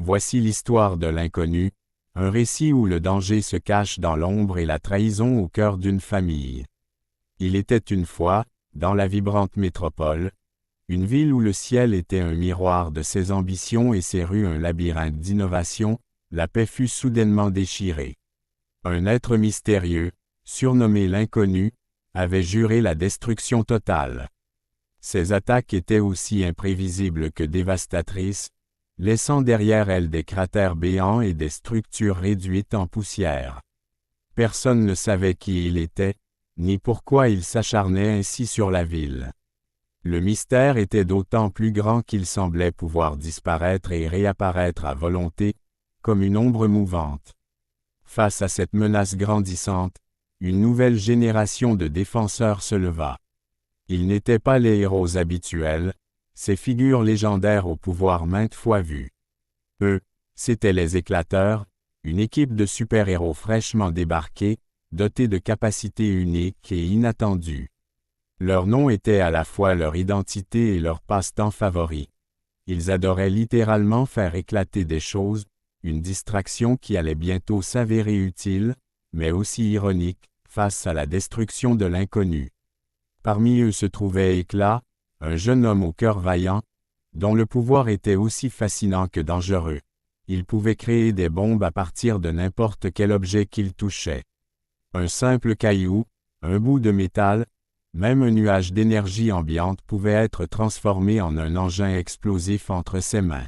Voici l'histoire de l'inconnu, un récit où le danger se cache dans l'ombre et la trahison au cœur d'une famille. Il était une fois, dans la vibrante métropole, une ville où le ciel était un miroir de ses ambitions et ses rues un labyrinthe d'innovations, la paix fut soudainement déchirée. Un être mystérieux, surnommé l'inconnu, avait juré la destruction totale. Ses attaques étaient aussi imprévisibles que dévastatrices, laissant derrière elles des cratères béants et des structures réduites en poussière. Personne ne savait qui il était, ni pourquoi il s'acharnait ainsi sur la ville. Le mystère était d'autant plus grand qu'il semblait pouvoir disparaître et réapparaître à volonté, comme une ombre mouvante. Face à cette menace grandissante, une nouvelle génération de défenseurs se leva. Ils n'étaient pas les héros habituels, ces figures légendaires au pouvoir maintes fois vues. Eux, c'étaient les Éclateurs, une équipe de super-héros fraîchement débarqués, dotés de capacités uniques et inattendues. Leur nom était à la fois leur identité et leur passe-temps favori. Ils adoraient littéralement faire éclater des choses, une distraction qui allait bientôt s'avérer utile, mais aussi ironique, face à la destruction de l'inconnu. Parmi eux se trouvait Éclat, un jeune homme au cœur vaillant, dont le pouvoir était aussi fascinant que dangereux. Il pouvait créer des bombes à partir de n'importe quel objet qu'il touchait. Un simple caillou, un bout de métal, même un nuage d'énergie ambiante pouvait être transformé en un engin explosif entre ses mains.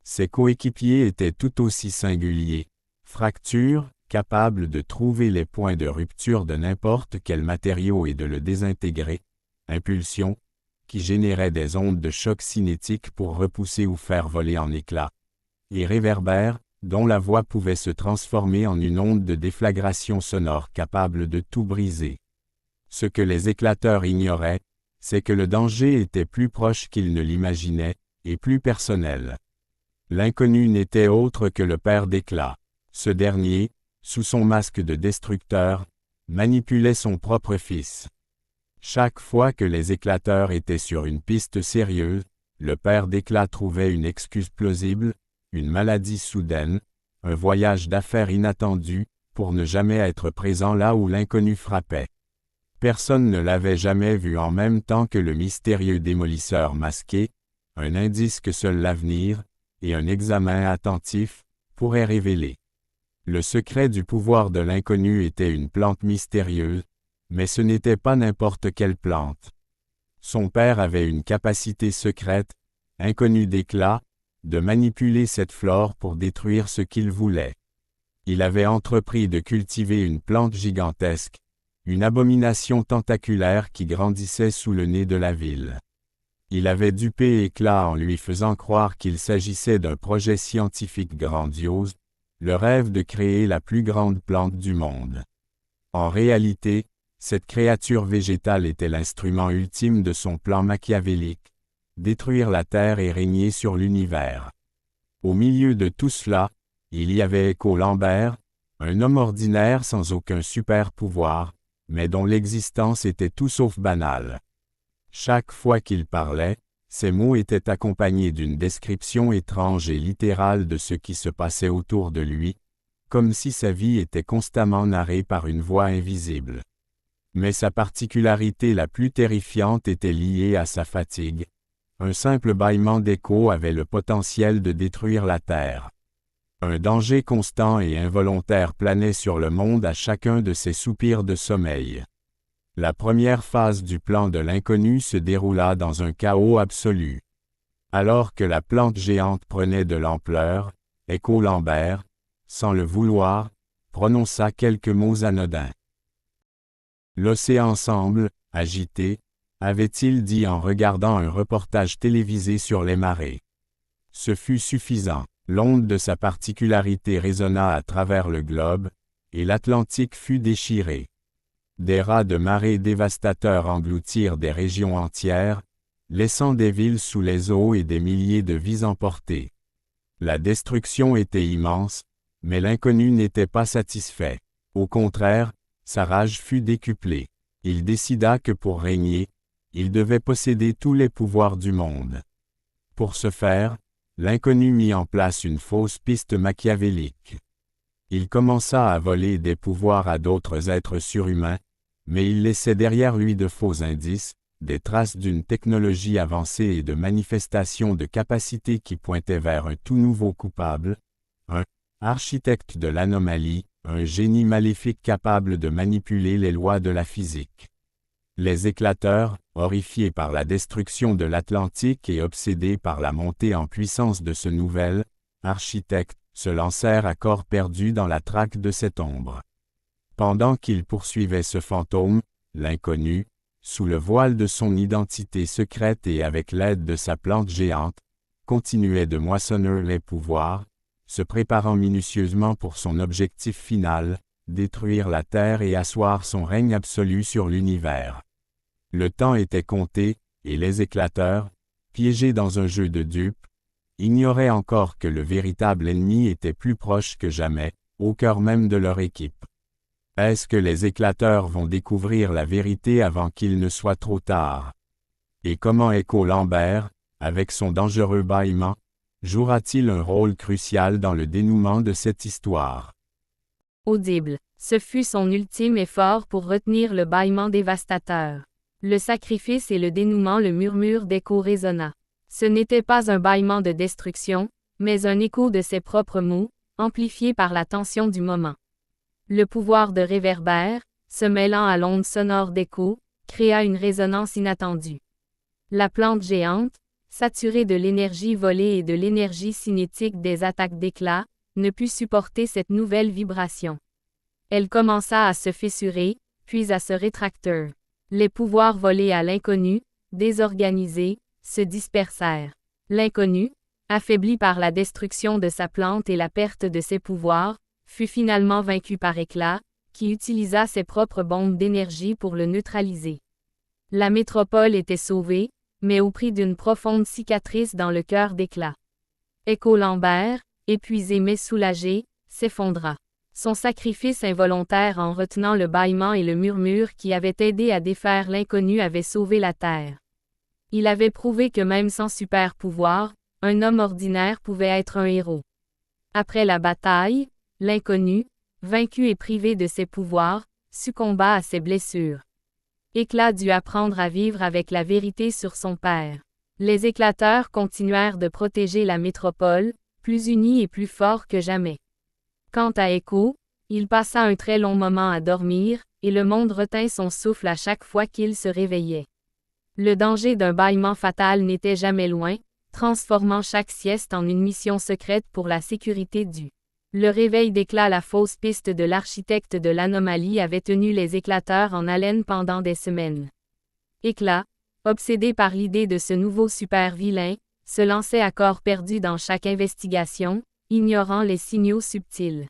Ses coéquipiers étaient tout aussi singuliers. Fracture, capable de trouver les points de rupture de n'importe quel matériau et de le désintégrer. Impulsion, qui générait des ondes de choc cinétique pour repousser ou faire voler en éclats. Et réverbère, dont la voix pouvait se transformer en une onde de déflagration sonore capable de tout briser. Ce que les Éclateurs ignoraient, c'est que le danger était plus proche qu'ils ne l'imaginaient, et plus personnel. L'inconnu n'était autre que le père d'Éclat. Ce dernier, sous son masque de destructeur, manipulait son propre fils. Chaque fois que les Éclateurs étaient sur une piste sérieuse, le père d'Éclat trouvait une excuse plausible, une maladie soudaine, un voyage d'affaires inattendu, pour ne jamais être présent là où l'inconnu frappait. Personne ne l'avait jamais vu en même temps que le mystérieux démolisseur masqué, un indice que seul l'avenir, et un examen attentif, pourraient révéler. Le secret du pouvoir de l'inconnu était une plante mystérieuse, mais ce n'était pas n'importe quelle plante. Son père avait une capacité secrète, inconnue d'Éclat, de manipuler cette flore pour détruire ce qu'il voulait. Il avait entrepris de cultiver une plante gigantesque, une abomination tentaculaire qui grandissait sous le nez de la ville. Il avait dupé Éclat en lui faisant croire qu'il s'agissait d'un projet scientifique grandiose, le rêve de créer la plus grande plante du monde. En réalité, cette créature végétale était l'instrument ultime de son plan machiavélique, détruire la Terre et régner sur l'univers. Au milieu de tout cela, il y avait Écho Lambert, un homme ordinaire sans aucun super pouvoir, mais dont l'existence était tout sauf banale. Chaque fois qu'il parlait, ses mots étaient accompagnés d'une description étrange et littérale de ce qui se passait autour de lui, comme si sa vie était constamment narrée par une voix invisible. Mais sa particularité la plus terrifiante était liée à sa fatigue. Un simple bâillement d'écho avait le potentiel de détruire la Terre. Un danger constant et involontaire planait sur le monde à chacun de ses soupirs de sommeil. La première phase du plan de l'inconnu se déroula dans un chaos absolu. Alors que la plante géante prenait de l'ampleur, Écho Lambert, sans le vouloir, prononça quelques mots anodins. L'océan semble, agité, avait-il dit en regardant un reportage télévisé sur les marées. Ce fut suffisant. L'onde de sa particularité résonna à travers le globe, et l'Atlantique fut déchiré. Des rats de marée dévastateurs engloutirent des régions entières, laissant des villes sous les eaux et des milliers de vies emportées. La destruction était immense, mais l'inconnu n'était pas satisfait. Au contraire, sa rage fut décuplée. Il décida que pour régner, il devait posséder tous les pouvoirs du monde. Pour ce faire, l'inconnu mit en place une fausse piste machiavélique. Il commença à voler des pouvoirs à d'autres êtres surhumains, mais il laissait derrière lui de faux indices, des traces d'une technologie avancée et de manifestations de capacités qui pointaient vers un tout nouveau coupable, un architecte de l'anomalie, un génie maléfique capable de manipuler les lois de la physique. Les éclateurs, horrifiés par la destruction de l'Atlantique et obsédés par la montée en puissance de ce nouvel architecte, se lancèrent à corps perdu dans la traque de cette ombre. Pendant qu'ils poursuivaient ce fantôme, l'inconnu, sous le voile de son identité secrète et avec l'aide de sa plante géante, continuait de moissonner les pouvoirs, se préparant minutieusement pour son objectif final, détruire la Terre et asseoir son règne absolu sur l'univers. Le temps était compté, et les éclateurs, piégés dans un jeu de dupes, ignoraient encore que le véritable ennemi était plus proche que jamais, au cœur même de leur équipe. Est-ce que les éclateurs vont découvrir la vérité avant qu'il ne soit trop tard? Et comment Echo Lambert, avec son dangereux bâillement, jouera-t-il un rôle crucial dans le dénouement de cette histoire? Audible. Ce fut son ultime effort pour retenir le bâillement dévastateur. Le sacrifice et le dénouement, le murmure d'Echo résonna. Ce n'était pas un bâillement de destruction, mais un écho de ses propres mots, amplifié par la tension du moment. Le pouvoir de réverbère, se mêlant à l'onde sonore d'Echo, créa une résonance inattendue. La plante géante, saturée de l'énergie volée et de l'énergie cinétique des attaques d'éclat, ne put supporter cette nouvelle vibration. Elle commença à se fissurer, puis à se rétracter. Les pouvoirs volés à l'inconnu, désorganisés, se dispersèrent. L'inconnu, affaibli par la destruction de sa plante et la perte de ses pouvoirs, fut finalement vaincu par Éclat, qui utilisa ses propres bombes d'énergie pour le neutraliser. La métropole était sauvée, mais au prix d'une profonde cicatrice dans le cœur d'Éclat. Echo Lambert, épuisé mais soulagé, s'effondra. Son sacrifice involontaire en retenant le bâillement et le murmure qui avaient aidé à défaire l'inconnu avait sauvé la Terre. Il avait prouvé que même sans super pouvoir, un homme ordinaire pouvait être un héros. Après la bataille, l'inconnu, vaincu et privé de ses pouvoirs, succomba à ses blessures. Éclat dut apprendre à vivre avec la vérité sur son père. Les éclateurs continuèrent de protéger la métropole, plus unis et plus forts que jamais. Quant à Echo, il passa un très long moment à dormir, et le monde retint son souffle à chaque fois qu'il se réveillait. Le danger d'un bâillement fatal n'était jamais loin, transformant chaque sieste en une mission secrète pour la sécurité du. Le réveil d'Éclat, la fausse piste de l'architecte de l'anomalie avait tenu les éclateurs en haleine pendant des semaines. Éclat, obsédé par l'idée de ce nouveau super-vilain, se lançait à corps perdu dans chaque investigation, ignorant les signaux subtils.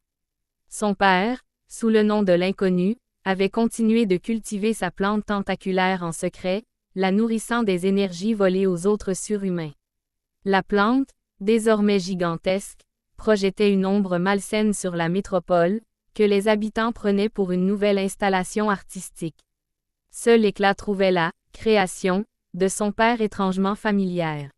Son père, sous le nom de l'inconnu, avait continué de cultiver sa plante tentaculaire en secret, la nourrissant des énergies volées aux autres surhumains. La plante, désormais gigantesque, projetait une ombre malsaine sur la métropole, que les habitants prenaient pour une nouvelle installation artistique. Seul Éclat trouvait la création de son père étrangement familière.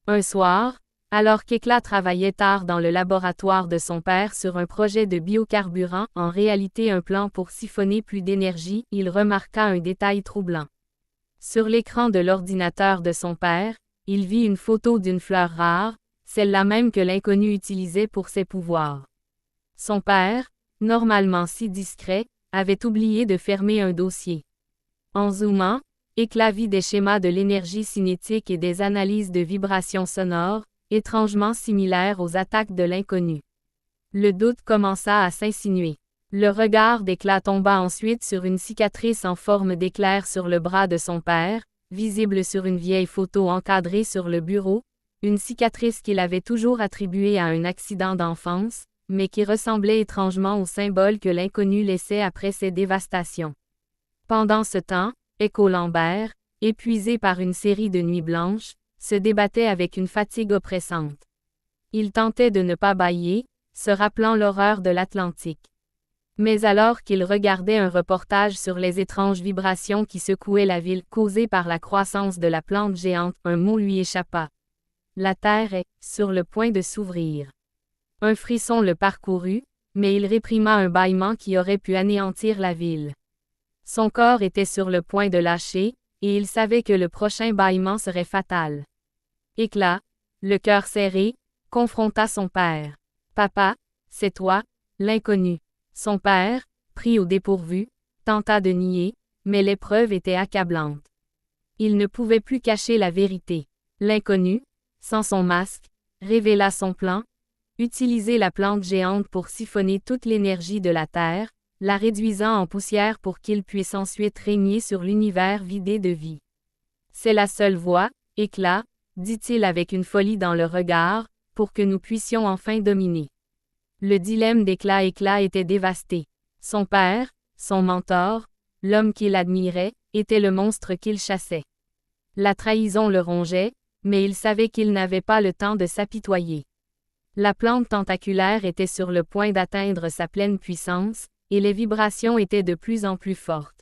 Un soir, alors qu'Éclat travaillait tard dans le laboratoire de son père sur un projet de biocarburant, en réalité un plan pour siphonner plus d'énergie, il remarqua un détail troublant. Sur l'écran de l'ordinateur de son père, il vit une photo d'une fleur rare, celle-là même que l'inconnu utilisait pour ses pouvoirs. Son père, normalement si discret, avait oublié de fermer un dossier. En zoomant, Éclat vit des schémas de l'énergie cinétique et des analyses de vibrations sonores, étrangement similaires aux attaques de l'inconnu. Le doute commença à s'insinuer. Le regard d'Éclat tomba ensuite sur une cicatrice en forme d'éclair sur le bras de son père, visible sur une vieille photo encadrée sur le bureau, une cicatrice qu'il avait toujours attribuée à un accident d'enfance, mais qui ressemblait étrangement au symbole que l'inconnu laissait après ses dévastations. Pendant ce temps, Echo Lambert, épuisé par une série de nuits blanches, se débattait avec une fatigue oppressante. Il tentait de ne pas bâiller, se rappelant l'horreur de l'Atlantique. Mais alors qu'il regardait un reportage sur les étranges vibrations qui secouaient la ville causées par la croissance de la plante géante, un mot lui échappa. la terre est sur le point de s'ouvrir. Un frisson le parcourut, mais il réprima un bâillement qui aurait pu anéantir la ville. Son corps était sur le point de lâcher, et il savait que le prochain bâillement serait fatal. Éclat, le cœur serré, confronta son père. « Papa, c'est toi, l'inconnu. » Son père, pris au dépourvu, tenta de nier, mais l'épreuve était accablante. Il ne pouvait plus cacher la vérité. L'inconnu, sans son masque, révéla son plan, utiliser la plante géante pour siphonner toute l'énergie de la Terre, la réduisant en poussière pour qu'il puisse ensuite régner sur l'univers vidé de vie. C'est la seule voie, Éclat, dit-il avec une folie dans le regard, pour que nous puissions enfin dominer. Le dilemme d'Éclat était dévasté. Son père, son mentor, l'homme qu'il admirait, était le monstre qu'il chassait. La trahison le rongeait, mais il savait qu'il n'avait pas le temps de s'apitoyer. La plante tentaculaire était sur le point d'atteindre sa pleine puissance, et les vibrations étaient de plus en plus fortes.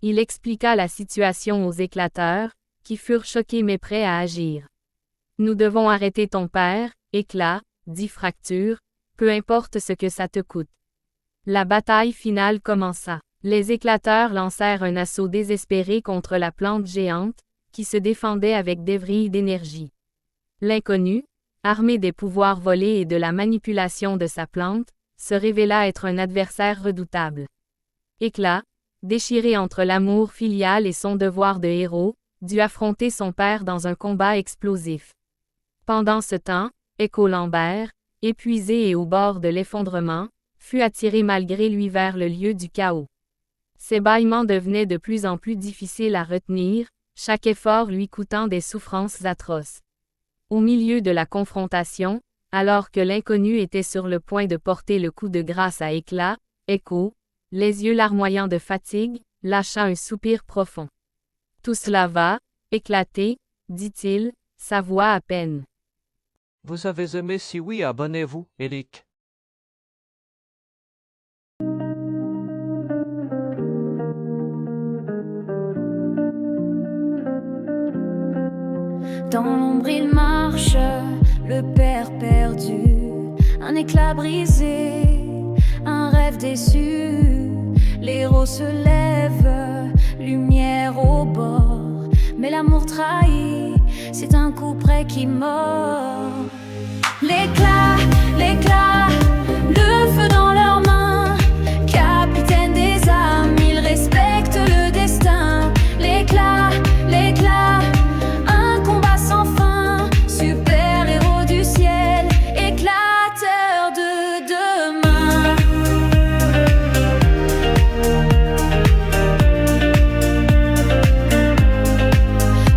Il expliqua la situation aux éclateurs, qui furent choqués mais prêts à agir. « Nous devons arrêter ton père, Éclat, dit Fracture, peu importe ce que ça te coûte. » La bataille finale commença. Les éclateurs lancèrent un assaut désespéré contre la plante géante, qui se défendait avec des vrilles d'énergie. L'inconnu, armé des pouvoirs volés et de la manipulation de sa plante, se révéla être un adversaire redoutable. Éclat, déchiré entre l'amour filial et son devoir de héros, dut affronter son père dans un combat explosif. Pendant ce temps, Écho Lambert, épuisé et au bord de l'effondrement, fut attiré malgré lui vers le lieu du chaos. Ses bâillements devenaient de plus en plus difficiles à retenir, chaque effort lui coûtant des souffrances atroces. Au milieu de la confrontation, alors que l'inconnu était sur le point de porter le coup de grâce à Éclat, Écho, les yeux larmoyants de fatigue, lâcha un soupir profond. « Tout cela va, éclater, dit-il, sa voix à peine. Vous avez aimé, si oui, abonnez-vous, Eric. Dans l'ombre il marche, le père perdu, un éclat brisé, un rêve déçu. L'héros se lève, lumière au bord, mais l'amour trahi, c'est un coup près qui mord. L'éclat, l'éclat, le feu dans leurs mains, capitaine des âmes, ils respectent le destin. L'éclat, l'éclat, un combat sans fin, super-héros du ciel, éclateur de demain.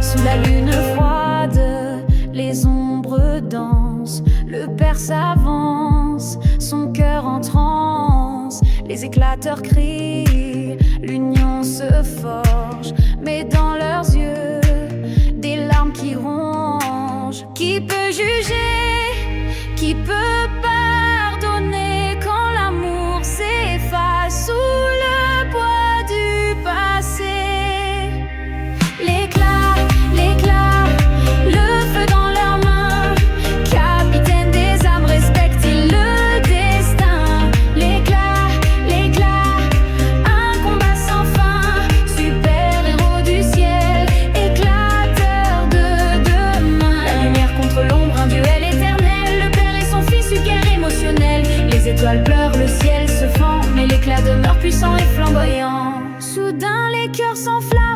Sous la lune froide, les ombres dansent, le père s'avance, son cœur en transe. Les éclateurs crient, l'union se forge, mais dans leurs yeux, des larmes qui rongent. Qui peut juger? Qui peut pardonner quand l'amour s'efface sous le poids du passé? L'éclat, l'éclat, le feu dans leurs mains, capitaine des âmes, respecte-t-il le destin? L'éclat, l'éclat, un combat sans fin, super-héros du ciel, éclateur de demain. La lumière contre l'ombre, un duel éternel, le père et son fils, une guerre émotionnelle. Les étoiles pleurent, le ciel se fend, mais l'éclat demeure puissant et flamboyant. Soudain les cœurs s'enflamment,